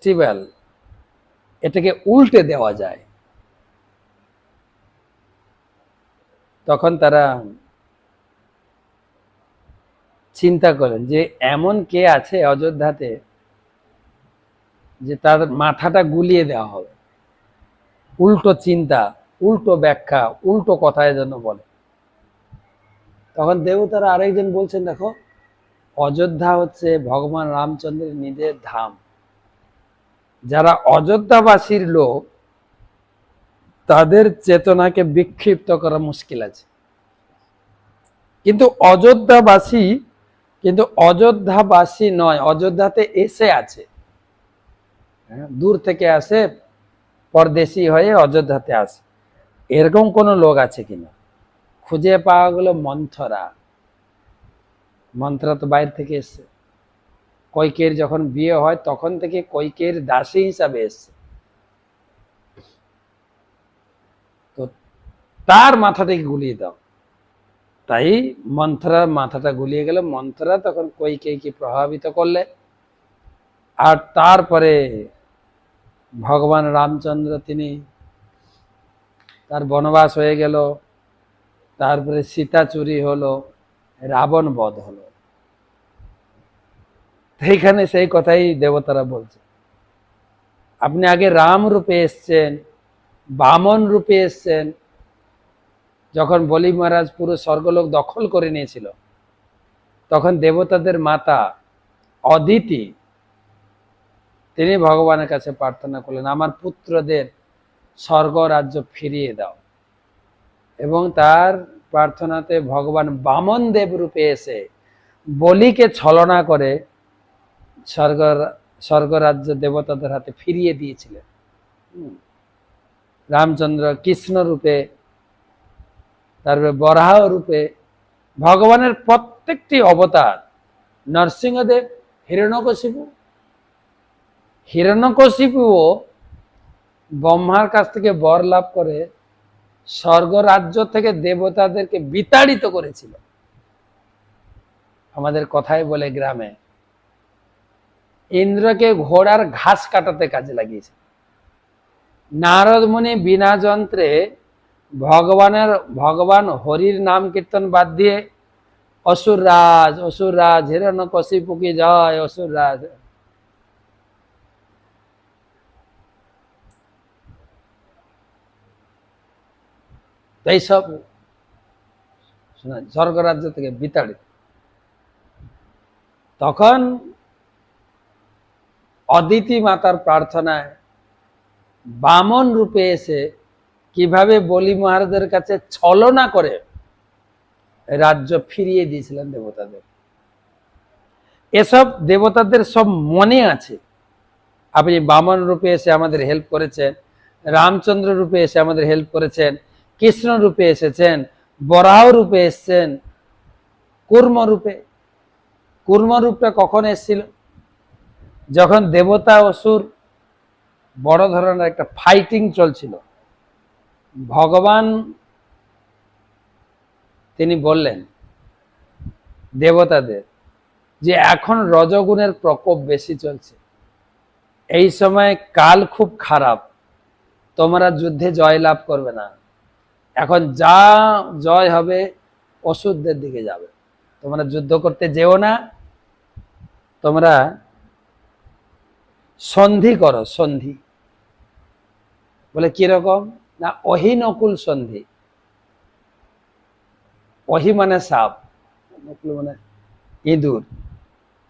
Festival এটাকে উল্টে দেওয়া যায়, তখন তারা চিন্তা করেন যে এমন কে আছে অযোধ্যাতে যে তার মাথাটা গুলিয়ে দেওয়া হবে, উল্টো চিন্তা, উল্টো ব্যাখ্যা, উল্টো কথায় যেন বলে। তখন দেবতারা আরেকজন বলছেন, দেখো অযোধ্যা হচ্ছে ভগবান রামচন্দ্রের নিজের ধাম, যারা অযোধ্যাবাসীর লোক তাদের চেতনাকে বিক্ষিপ্ত করা মুশকিল আছে, কিন্তু অযোধ্যাবাসী নয়, অযোধ্যাতে এসে আছে, দূর থেকে আসে, পরদেশী হয়ে অযোধ্যাতে আসে, এরকম কোন লোক আছে কিনা। খুঁজে পাওয়া গেল মন্থরা। মন্থরা তো বাইরে থেকে এসছে, কৈকেয়ীর যখন বিয়ে হয় তখন থেকে কৈকেয়ীর দাসী হিসাবে এসছে, তো তার মাথাটাকে গুলিয়ে দাও। তাই মন্থরার মাথাটা গুলিয়ে গেল। মন্থরা তখন কৈকেয়ীকে প্রভাবিত করলে, আর তারপরে ভগবান রামচন্দ্র তিনি তার বনবাস হয়ে গেল, তারপরে সীতা চুরি হলো, রাবণ বধ হলো। সেইখানে সেই কথাই দেবতারা বলছে, আপনি আগে রাম রূপে এসছেন, বামন রূপে এসছেন, যখন বলি মহারাজ পুরো স্বর্গলোক দখল করে নিয়েছিল, তখন দেবতাদের মাতা অদিতি তিনি ভগবানের কাছে প্রার্থনা করলেন, আমার পুত্রদের স্বর্গ রাজ্য ফিরিয়ে দাও। এবং তার প্রার্থনাতে ভগবান বামন দেব রূপে এসে বলিকে ছলনা করে স্বর্গরাজ্য দেবতাদের হাতে ফিরিয়ে দিয়েছিলেন। রামচন্দ্র কৃষ্ণ রূপে, তারপরে বরাহ রূপে, ভগবানের প্রত্যেকটি অবতার, নরসিংহদেব, হিরণ্যকশিপুও ব্রহ্মার কাছ থেকে বর লাভ করে স্বর্গরাজ্য থেকে দেবতাদেরকে বিতাড়িত করেছিল। আমাদের কথাই বলে গ্রামে, ইন্দ্রকে ঘোড়ার ঘাস কাটাতে কাজে লাগিয়েছে। নারদ মুনি বিনা যন্ত্রে ভগবান হরির নাম কীর্তন বাদ দিয়ে অসুররাজ হিরণ্যকশিপু কি জয়, অসুররাজ। এইসব স্বর্গরাজ্য থেকে বিতাড়িত। তখন অদিতি মাতার প্রার্থনায় বামন রূপে এসে কিভাবে বলি মহারাজের কাছে ছলনা করে রাজ্য ফিরিয়ে দিয়েছিলেন দেবতাদের, এসব দেবতাদের সব মনে আছে। আপনি বামন রূপে এসে আমাদের হেল্প করেছেন, রামচন্দ্র রূপে এসে আমাদের হেল্প করেছেন, কৃষ্ণ রূপে এসেছেন, বরাহ রূপে এসেছেন, কুর্ম রূপটা কখন এসেছিল? যখন দেবতা অসুর বড় ধরনের একটা ফাইটিং চলছিল, ভগবান তিনি বললেন দেবতাদের যে এখন রজগুণের প্রকোপ বেশি চলছে, এই সময় কাল খুব খারাপ, তোমরা যুদ্ধে জয় লাভ করবে না, এখন যা জয় হবে অসুরদের দিকে যাবে, তোমরা যুদ্ধ করতে যেও না, তোমরা সন্ধি করো। সন্ধি বলে কিরকম না, অহিনকুল সন্ধি। অহি মানে সাপ, নকুল মানে ইঁদুর।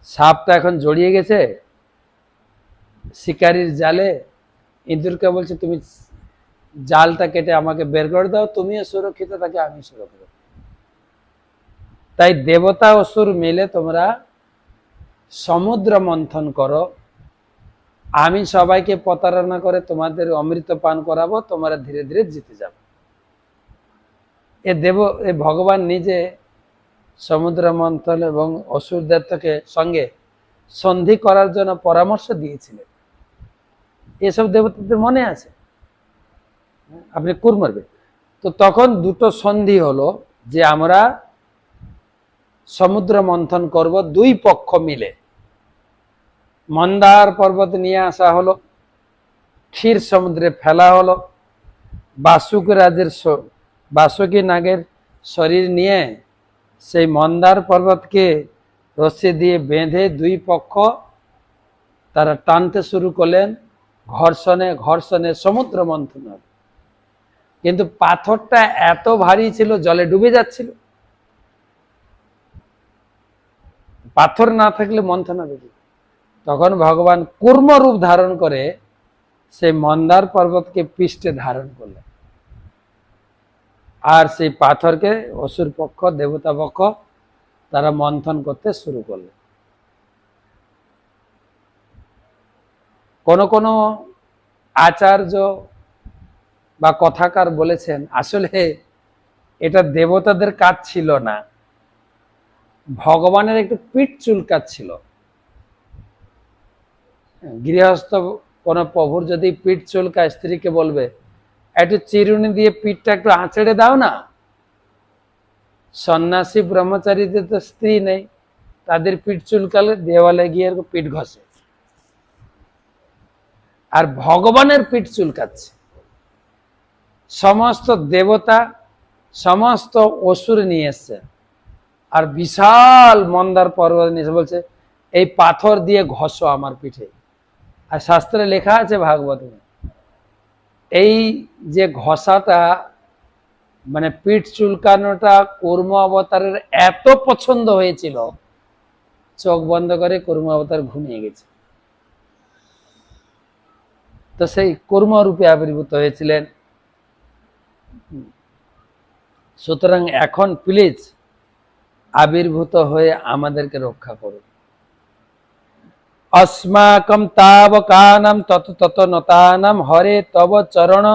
সাপটা এখন জড়িয়ে গেছে শিকারীর জালে, ইঁদুরকে বলছে তুমি জালটা কেটে আমাকে বের করে দাও, তুমিও সুরক্ষিত থাকে, আমি সুরক্ষিত। তাই দেবতা অসুর মিলে তোমরা সমুদ্র মন্থন করো, আমি সবাইকে প্রতারণা করে তোমাদের অমৃত পান করাবো, তোমরা ধীরে ধীরে জিতে যাবে। এ ভগবান নিজে সমুদ্র মন্থন এবং অসুরদের থেকে সঙ্গে সন্ধি করার জন্য পরামর্শ দিয়েছিলেন। এসব দেবতাদের মনে আছে, আপনি কুর্মবে। তো তখন দুটো সন্ধি হলো যে আমরা সমুদ্র মন্থন করব দুই পক্ষ মিলে, মন্দার পর্বত নিয়ে আসা হলো, ক্ষীর সমুদ্রে ফেলা হলো, বাসুকী নাগের শরীর নিয়ে সেই মন্দার পর্বতকে রশি দিয়ে বেঁধে দুই পক্ষ তারা টানতে শুরু করলেন, ঘর্ষণে ঘর্ষণে সমুদ্র মন্থন হল। কিন্তু পাথরটা এত ভারী ছিল, জলে ডুবে যাচ্ছিল। পাথর না থাকলে মন্থন হবে কি? তখন ভগবান কূর্ম রূপ ধারণ করে সেই মন্দার পর্বতকে পৃষ্ঠে ধারণ করলেন, আর সেই পাথরকে অসুর পক্ষ দেবতা পক্ষ তারা মন্থন করতে শুরু করলেন। কোন কোন আচার্য বা কথাকার বলেছেন আসলে এটা দেবতাদের কাজ ছিল না, ভগবানের একটু পিঠ চুলকাচ্ছিল। গৃহস্থ কোন প্রভুর যদি পিঠ চুলকায়, স্ত্রীকে বলবে একটু চিরুনি দিয়ে পিঠটা একটু আঁচড়ে দাও না। সন্ন্যাসী ব্রহ্মচারীদের তো স্ত্রী নেই, তাদের পিঠ চুলকালে দেওয়ালে গিয়ে পিঠ ঘষে, আর ভগবানের পিঠ চুলকাচ্ছে। সমস্ত দেবতা সমস্ত অসুর নিয়ে এসছে, আর বিশাল মন্দার পর্বত নিয়ে বলছে এই পাথর দিয়ে ঘষো আমার পিঠে। আর শাস্ত্রে লেখা আছে ভাগবত, এই যে ঘষাটা মানে পিঠ চুলকানোটা কূর্ম অবতারের এত পছন্দ হয়েছিল, চোখ বন্ধ করে কূর্ম অবতার ঘুমিয়ে গেছে। তো সেই কূর্ম রূপে আবির্ভূত হয়েছিলেন। সুতরাং এখন প্লিজ আবির্ভূত হয়ে আমাদেরকে রক্ষা করুন। अस्माकं तावकानां तत तत नतानां हरे तव चरण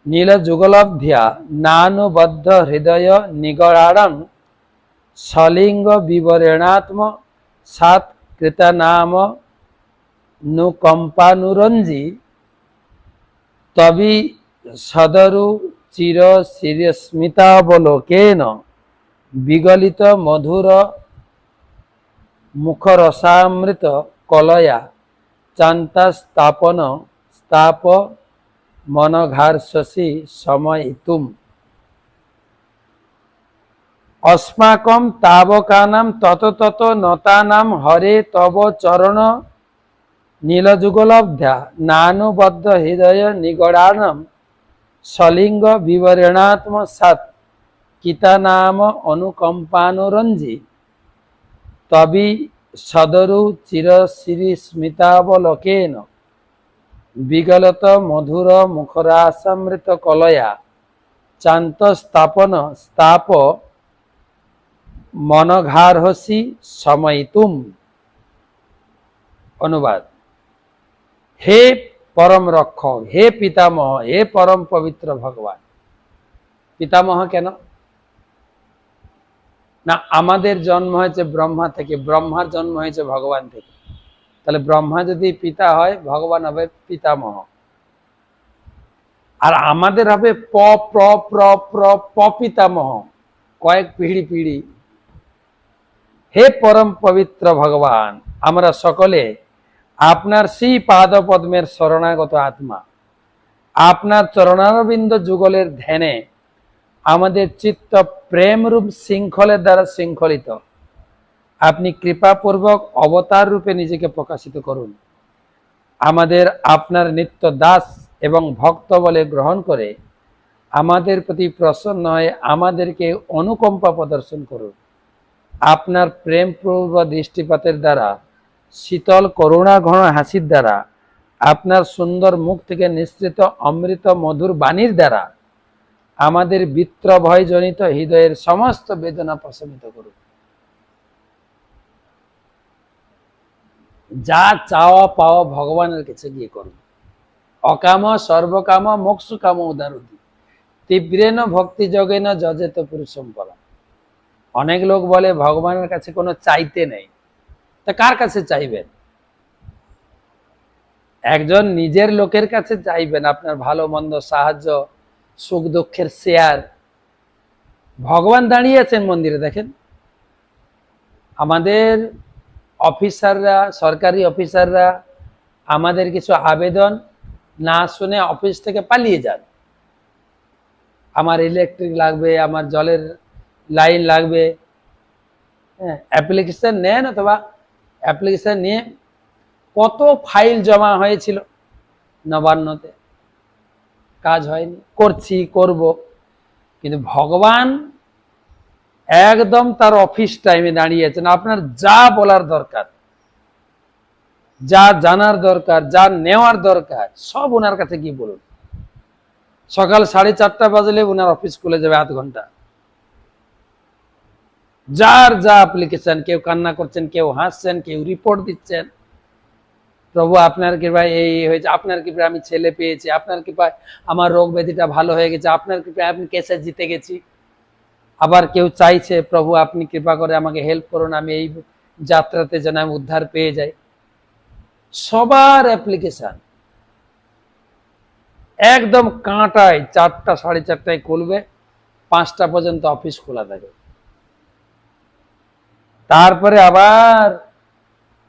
नीलजुगलब्ध्या नानुबद्ध हृदय निगड़ाणं सलिंग विवरणात्म सात कृतनाम नुकंपानुरंजी तवि सदरु चिर शिरस्मितावलोकेन विगलित मधुर मुखरसामृत कलया चांता स्थापन स्ताप मनघार्षसि समयितुम। अस्माकं तावकानां तत तत नतानां हरे तव चरण नीलजुगलब्ध्या नानुबद्ध हृदय निगड़ाणं सलिंग विवरणात्म सात कितानाम अनुकंपानुरंजी तवि सदरु चिरश्री स्मितावलोकेन विगलत मधुर मुखरासामृत कलया चांत स्थापन स्ताप मनघार्हसि समयितुम। अनुवाद, हे परम रक्षक, हे पितामह, हे परम पवित्र भगवान। पितामह केन না? আমাদের জন্ম হয়েছে ব্রহ্মা থেকে, ব্রহ্মার জন্ম হয়েছে ভগবান থেকে। তাহলে ব্রহ্মা যদি পিতা হয়, ভগবান হবে পিতামহ। আর আমাদের হবে প প্র প্র প্র পিতামহ, কয়েক পিঢ়ি পিঢ়ি। হে পরম পবিত্র ভগবান, আমরা সকলে আপনার সেই পাদ পদ্মের শরণাগত আত্মা। আপনার চরণারবিন্দ যুগলের ধ্যানে আমাদের চিত্ত প্রেম রূপ শৃঙ্খলের দ্বারা শৃঙ্খলিত। আপনি কৃপাপূর্বক অবতার রূপে নিজেকে প্রকাশিত করুন। আমাদের আপনার নিত্য দাস এবং ভক্ত বলে গ্রহণ করে আমাদের প্রতি প্রসন্ন হয়ে আমাদেরকে অনুকম্পা প্রদর্শন করুন। আপনার প্রেমপূর্ব দৃষ্টিপাতের দ্বারা, শীতল করুণা ঘন হাসির দ্বারা, আপনার সুন্দর মুখ থেকে নিঃসৃত অমৃত মধুর বাণীর দ্বারা আমাদের বিত্র ভয়জনিত হৃদয়ের সমস্ত বেদনা প্রশমিত করুন। যা চাওয়া পাওয়া ভগবানের কাছে গিয়ে করুন। অকাম সর্বকাম মোক্ষু কাম উদারতি তীব্রেন ভক্তি যোগেন যজেত পুরুষম পরম। অনেক লোক বলে ভগবানের কাছে কোনো চাইতে নেই। তা কার কাছে চাইবেন? একজন নিজের লোকের কাছে চাইবেন, আপনার ভালো মন্দ সাহায্য, সুখ দুঃখের শেয়ার। ভগবান দাঁড়িয়ে আছেন মন্দিরে, দেখেন। আমাদের অফিসাররা, সরকারি অফিসাররা আমাদের কিছু আবেদন না শুনে অফিস থেকে পালিয়ে যান। আমার ইলেকট্রিক লাগবে, আমার জলের লাইন লাগবে, হ্যাঁ, অ্যাপ্লিকেশন নেন, অথবা অ্যাপ্লিকেশন নিয়ে কত ফাইল জমা হয়েছিল নবান্নতে, কাজ হয়নি, করছি করব, কিন্তু ভগবান একদম তার অফিস টাইমে দাঁড়িয়েছেন। আপনার যা বলার দরকার, যা জানার দরকার, যা নেওয়ার দরকার, সব ওনার কাছে গিয়ে বলুন। সকাল 4:30 বাজলে ওনার অফিস খুলে যাবে, আধ ঘন্টা। যার যা অ্যাপ্লিকেশন, কেউ কান্না করছেন, কেউ হাসছেন, কেউ রিপোর্ট দিচ্ছেন, প্রভু আপনার কৃপায় এই হয়েছে, আপনার কৃপায় আমি ছেলে পেয়েছি, আপনার কৃপায় আমার রোগ ব্যাধিটা ভালো হয়ে গেছে, আপনার কৃপায় আমি কেসে জিতে গেছি। আবার কেউ চাইছে, প্রভু আপনি কৃপা করে আমাকে হেল্প করুন, আমি এই যাত্রাতে যেন আমি উদ্ধার পেয়ে যাই। সবার অ্যাপ্লিকেশন একদম কাঁটায় 4টা 4:30 খুলবে, 5টা পর্যন্ত অফিস খোলা থাকে। তারপরে আবার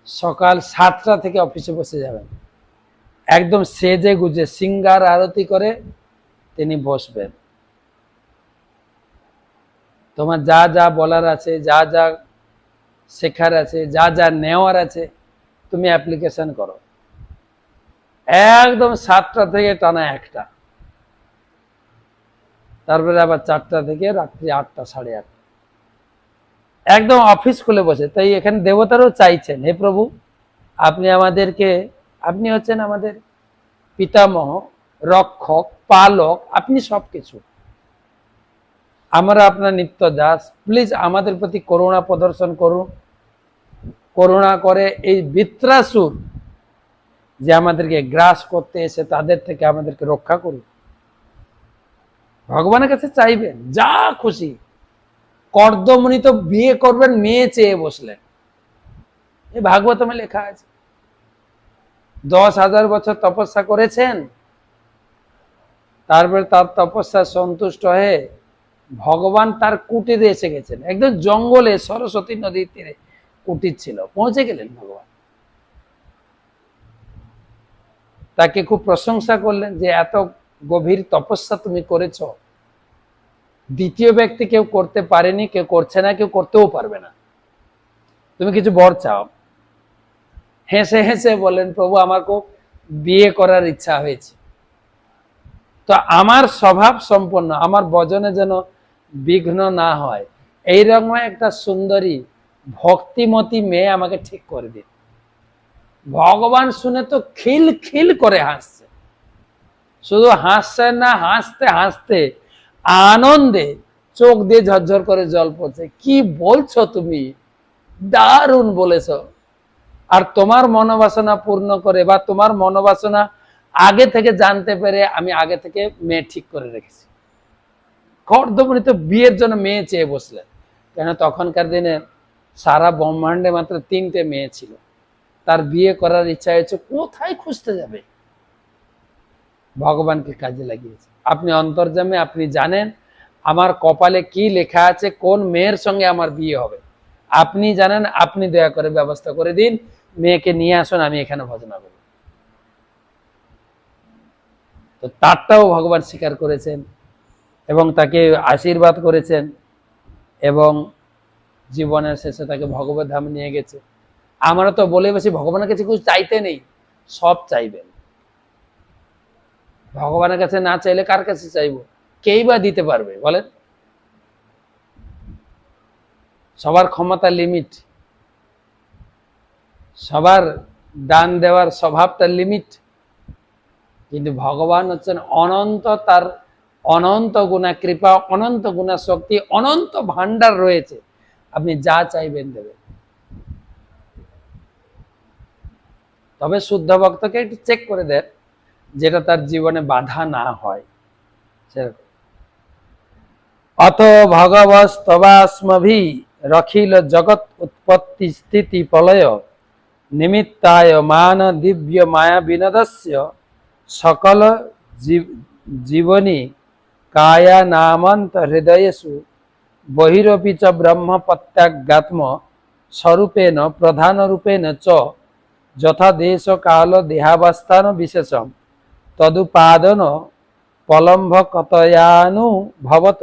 সকাল 7টা থেকে অফিসে বসে যাবেন, একদম সেজে গুজে সিঙ্গার আরতি করে তিনি বসবেন। তোমার যা যা বলার আছে, যা যা শেখার আছে, যা যা নেওয়ার আছে, তুমি অ্যাপ্লিকেশন করো। একদম 7টা থেকে টানা 1টা, তারপরে আবার 4টা থেকে রাত্রি 8টা 8:30, একদম অফিস খুলে বসে। তাই এখানে দেবতারাও চাইছেন, হে প্রভু আপনি আমাদেরকে, আপনি হচ্ছেন আমাদের পিতামহ, রক্ষক, পালক, আপনি সবকিছু, আমরা আপনার নিত্য দাস, প্লিজ আমাদের প্রতি করুণা প্রদর্শন করুন। করুণা করে এই বৃত্রাসুর যে আমাদেরকে গ্রাস করতে এসে তাদের থেকে আমাদেরকে রক্ষা করুন। ভগবানের কাছে চাইবেন যা খুশি। কর্দমণি তো বিয়ে করবেন মেয়ে চেয়ে বসলেন, এই ভাগবতমে লেখা আছে। 10,000 বছর তপস্যা করেছেন, তারপরে তার তপস্যা সন্তুষ্ট হয়ে ভগবান তার কুটিরে এসে গেছেন। একদম জঙ্গলে সরস্বতী নদীর তীরে কুটির ছিল, পৌঁছে গেলেন ভগবান। তাকে খুব প্রশংসা করলেন যে এত গভীর তপস্যা তুমি করেছ, দ্বিতীয় ব্যক্তি কেউ করতে পারেনি, কেউ করছে না, কেউ করতেও পারবে না, তুমি কিছু বর চাও। হেসে হেসে বলেন, প্রভু আমার খুব বিয়ে করার ইচ্ছা হয়েছে, তো আমার স্বভাব সম্পন্ন, আমার বচনে যেন বিঘ্ন না হয়, এইরকম একটা সুন্দরী ভক্তিমতী মেয়ে আমাকে ঠিক করে দিন। ভগবান শুনে তো খিল খিল করে হাসছে, শুধু হাসছে না, হাসতে হাসতে আনন্দে চোখ দিয়ে ঝরঝর করে জল পড়ছে। কি বলছো তুমি, দারুণ বলেছ। আর তোমার মনোবাসনা পূর্ণ করে, বা তোমার মনোবাসনা আগে থেকে জানতে পেরে আমি আগে থেকে মেয়ে ঠিক করে রেখেছি। কর্দমণি তো বিয়ের জন্য মেয়ে চেয়ে বসলেন, কেন তখনকার দিনে সারা ব্রহ্মাণ্ডে মাত্র 3টে মেয়ে ছিল। তার বিয়ে করার ইচ্ছা হয়েছে, কোথায় খুঁজতে যাবে, ভগবানকে কাজে লাগিয়েছে। আপনি অন্তর্যামী, আপনি জানেন আমার কপালে কি লেখা আছে, কোন মেয়ের সঙ্গে আমার বিয়ে হবে, আপনি জানেন, আপনি দয়া করে ব্যবস্থা করে দিন, মেয়েকে নিয়ে আসুন, আমি এখানে ভজনা করব। তো তারটাও ভগবান স্বীকার করেছেন এবং তাকে আশীর্বাদ করেছেন, এবং জীবনের শেষে তাকে ভগবত ধাম নিয়ে গেছে। আমরা তো বলে বসি ভগবানের কাছে কিছু চাইতে নেই, সব চাইবেন। ভগবানের কাছে না চাইলে কার কাছে চাইবো, কেই বা দিতে পারবে বলেন? সবার ক্ষমতা লিমিট, সবার দান দেওয়ার স্বভাবটা লিমিট, কিন্তু ভগবান হচ্ছেন অনন্ত, তার অনন্ত গুণা কৃপা, অনন্ত গুণা শক্তি, অনন্ত ভান্ডার রয়েছে, আপনি যা চাইবেন দেবেন। তবে শুদ্ধ ভক্তকে একটু চেক করে দেন, যেটা তার জীবনে বাধা না হয় সেরকম। অত ভগবস্তবাস্মভি রখিল জগৎ উৎপত্তি স্থিতি প্রলয় নিমিত্তায় মান দিব্য মায়া বিনোদস্য সকল জীবনী কায়া নামন্ত হৃদয়েষু বহিরপি চ ব্রহ্ম প্রত্যাগাত্ম स्वरूपेण प्रधान रूपेण च यथा देश काल देहावस्थान विशेषम तदुपादन पलम्भकतयानुभवत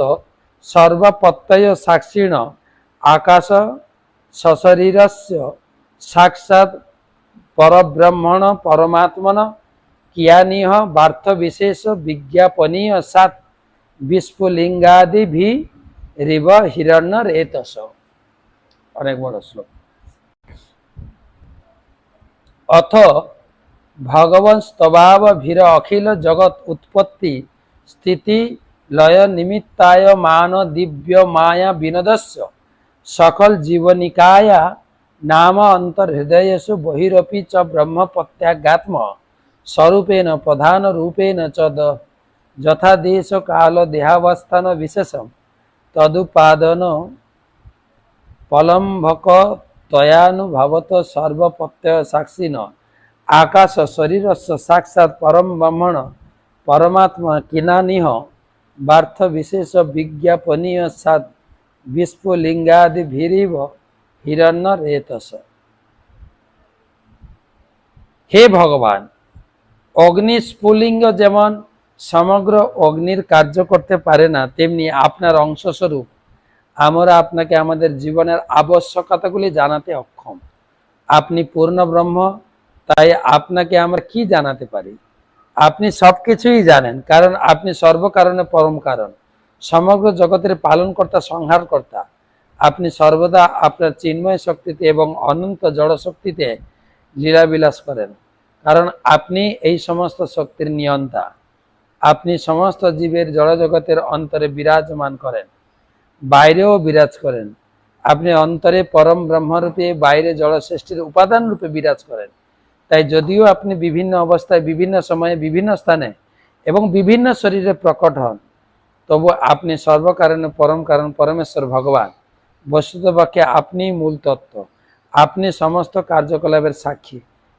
सर्वप्रत्यय साक्षिण आकाश सशरीरस्य साक्षात् परब्रह्मण परमात्मन कियानिह वार्थ विशेष विज्ञापनीय सात विस्फुलिंगादि भी रिव हिरण्य रेतस। अनेक बड़ श्लोक। अथ भगवन् स्तवाव भीर अखिल जगत उत्पत्ति स्थिति लय निमित्ताय मान दिव्य माया विनोदस्य सकल जीवनिकाया नाम अंतर्हृदयसु बहिरपि च ब्रह्म प्रत्यागात्म स्वरूपेण प्रधान रूपेण च यथा देश काल देहावस्थान विशेषम तदुपादन पलम्भक तयानुभवत सर्वप्रत्यय साक्षिण आकाश शरीर साक्षात् परम ब्रह्मण परमात्मा किनानिह वार्थ विशेष विज्ञापनीय सात विस्फुलिंगादि भीरिव हिरण्य रेतस। हे भगवान, अग्नि स्फुलिंग जेमन समग्र अग्निर कार्य करते पारे ना तेमনি আপনার অংশস্বরূপ আমরা আপনাকে আমাদের জীবনের আবশ্যকতাগুলি জানাতে অক্ষম। আপনি পূর্ণ ব্রহ্ম, তাই আপনাকে আমরা কি জানাতে পারি? আপনি সবকিছুই জানেন, কারণ আপনি সর্বকারণে পরম কারণ, সমগ্র জগতের পালনকর্তা, সংহারকর্তা। আপনি সর্বদা আপনার চিন্ময় শক্তিতে এবং অনন্ত জড় শক্তিতে লীলাবিলাস করেন, কারণ আপনি এই সমস্ত শক্তির নিয়ন্তা। আপনি সমস্ত জীবের জড় জগতের অন্তরে বিরাজমান করেন, বাইরেও বিরাজ করেন। আপনি অন্তরে পরম ব্রহ্মরূপে, বাইরে জড় সৃষ্টির উপাদান রূপে বিরাজ করেন। তাই যদিও আপনি বিভিন্ন অবস্থায়, বিভিন্ন সময়ে, বিভিন্ন স্থানে এবং বিভিন্ন শরীরে প্রকট হন, তবু আপনি সর্বকারণে পরম কারণ পরমেশ্বর ভগবান। বস্তুতপক্ষে আপনি মূল তত্ত্ব, আপনি সমস্ত কার্যকলাপের সাক্ষী।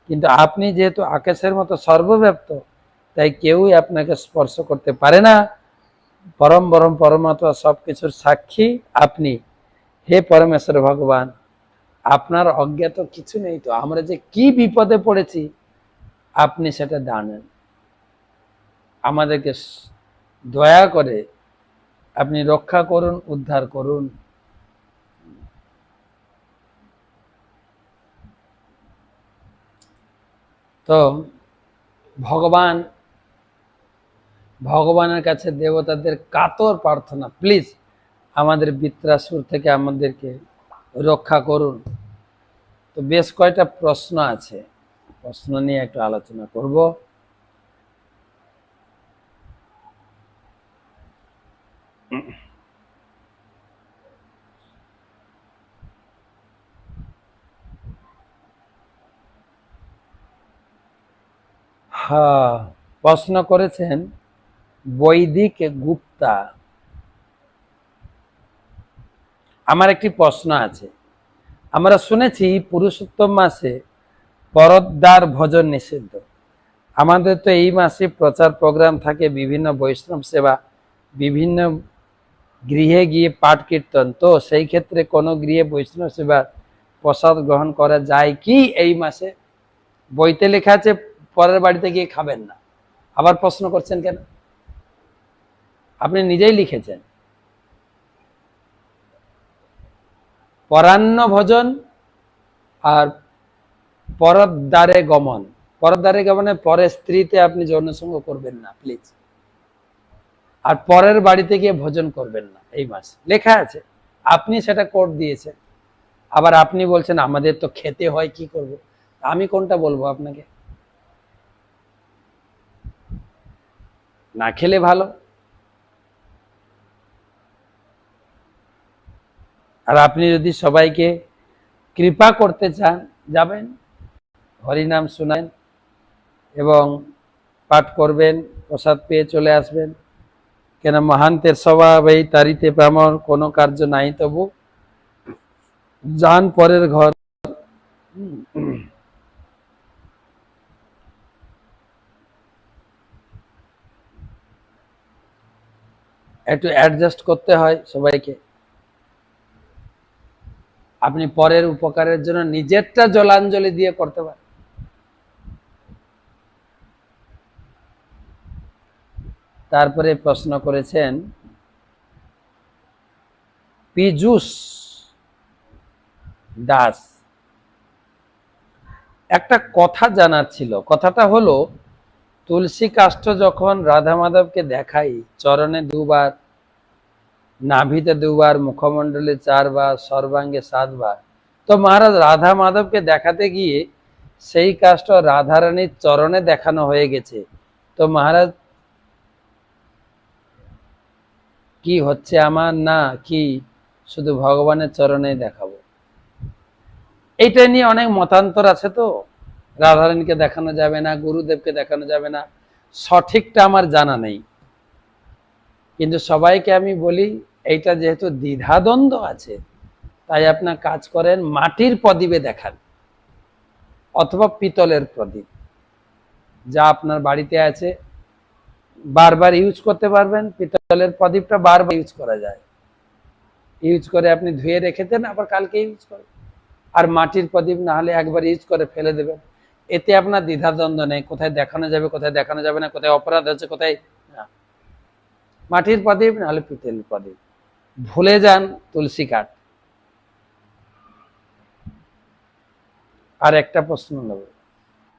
কিন্তু আপনি যেহেতু আকাশের মতো সর্বব্যাপ্ত, তাই কেউই আপনাকে স্পর্শ করতে পারে না। পরম বরম পরমাত্মা সবকিছুর সাক্ষী আপনি। হে পরমেশ্বর ভগবান, আপনার অজ্ঞাত কিছু নেই। তো আমরা যে কি বিপদে পড়েছি আপনি সেটা জানেন। আমাদেরকে দয়া করে আপনি রক্ষা করুন, উদ্ধার করুন। তো ভগবানের কাছে দেবতাদের কাতর প্রার্থনা, প্লিজ আমাদের বৃত্রাসুর থেকে আমাদেরকে রক্ষা করুন। তো বেশ কয়েকটা প্রশ্ন আছে, প্রশ্ন নিয়ে একটু আলোচনা করব। হ্যাঁ, প্রশ্ন করেছেন বৈদিক গুপ্তা। আমার একটি প্রশ্ন আছে। আমরা শুনেছি পুরুষোত্তম মাসে পরদ্বার ভজন নিষিদ্ধ। আমাদের তো এই মাসে প্রচার প্রোগ্রাম থাকে, বিভিন্ন বৈষ্ণব সেবা, বিভিন্ন গৃহে গিয়ে পাঠ কীর্তন। তো সেই ক্ষেত্রে কোনো গৃহে বৈষ্ণব সেবার প্রসাদ গ্রহণ করা যায় কি এই মাসে? বইতে লেখা আছে পরের বাড়িতে গিয়ে খাবেন না, আবার প্রশ্ন করছেন কেন? আপনি নিজেই লিখেছেন পরান্ন ভজন আর পরদ্বারে গমন। পরদ্বারে গমনে পরের স্ত্রীতে আপনি যৌনসঙ্গ করবেন না প্লিজ, আর পরের বাড়িতে গিয়ে ভোজন করবেন না এই মাস লেখা আছে। আপনি সেটা কোড দিয়েছেন, আবার আপনি বলছেন আমাদের তো খেতে হয়, কি করব? আমি কোনটা বলবো আপনাকে? না খেলে ভালো। আর আপনি যদি সবাইকে কৃপা করতে চান, যাবেন, হরিনাম শুনান এবং পাঠ করবেন, প্রসাদ পেয়ে চলে আসবেন। কেন মহান্তের স্বভাব এই তারিতে ব্রাহ্মণ কোনো কার্য নাই, তবু যান পরের ঘর। একটু অ্যাডজাস্ট করতে হয় সবাইকে। আপনি পরের উপকারের জন্য নিজেরটা জলাঞ্জলি দিয়ে করতে পারেন। তারপরে প্রশ্ন করেছেন পীযূষ দাস, একটা কথা জানার ছিল। কথাটা হলো, তুলসী কাষ্ঠ যখন রাধা মাধবকে দেখাই, চরণে 2 বার, নাভিতে 2 বার, মুখমণ্ডলে 4 বার, সর্বাঙ্গে 7 বার, তো মহারাজ রাধা মাধবকে দেখাতে গিয়ে সেই কাষ্ঠ রাধারানীর চরণে দেখানো হয়ে গেছে, তো মহারাজ কি হচ্ছে আমার, না কি শুধু ভগবানের চরণেই দেখাবো? এইটা নিয়ে অনেক মতান্তর আছে। তো রাধারানীকে দেখানো যাবে না, গুরুদেবকে দেখানো যাবে না, সঠিকটা আমার জানা নেই, কিন্তু সবাইকে আমি বলি এইটা যেহেতু দ্বিধাদ্বন্দ্ব আছে, তাই আপনার কাজ করেন মাটির প্রদীপে দেখান অথবা পিতলের প্রদীপ, যা আপনার বাড়িতে আছে বারবার ইউজ করতে পারবেন। পিতলের প্রদীপটা বারবার ইউজ করা যায়, ইউজ করে আপনি ধুয়ে রেখে দেন, আবার কালকে ইউজ করেন। আর মাটির প্রদীপ না হলে একবার ইউজ করে ফেলে দেবেন। এতে আপনার দ্বিধাদ্বন্দ্ব নেই, কোথায় দেখানো যাবে কোথায় দেখানো যাবে না, কোথায় অপরাধ হচ্ছে কোথায় না। মাটির প্রদীপ না হলে পিতলের প্রদীপ। ভুলে যান তুলসী কাঠ। আর একটা প্রশ্ন নেব।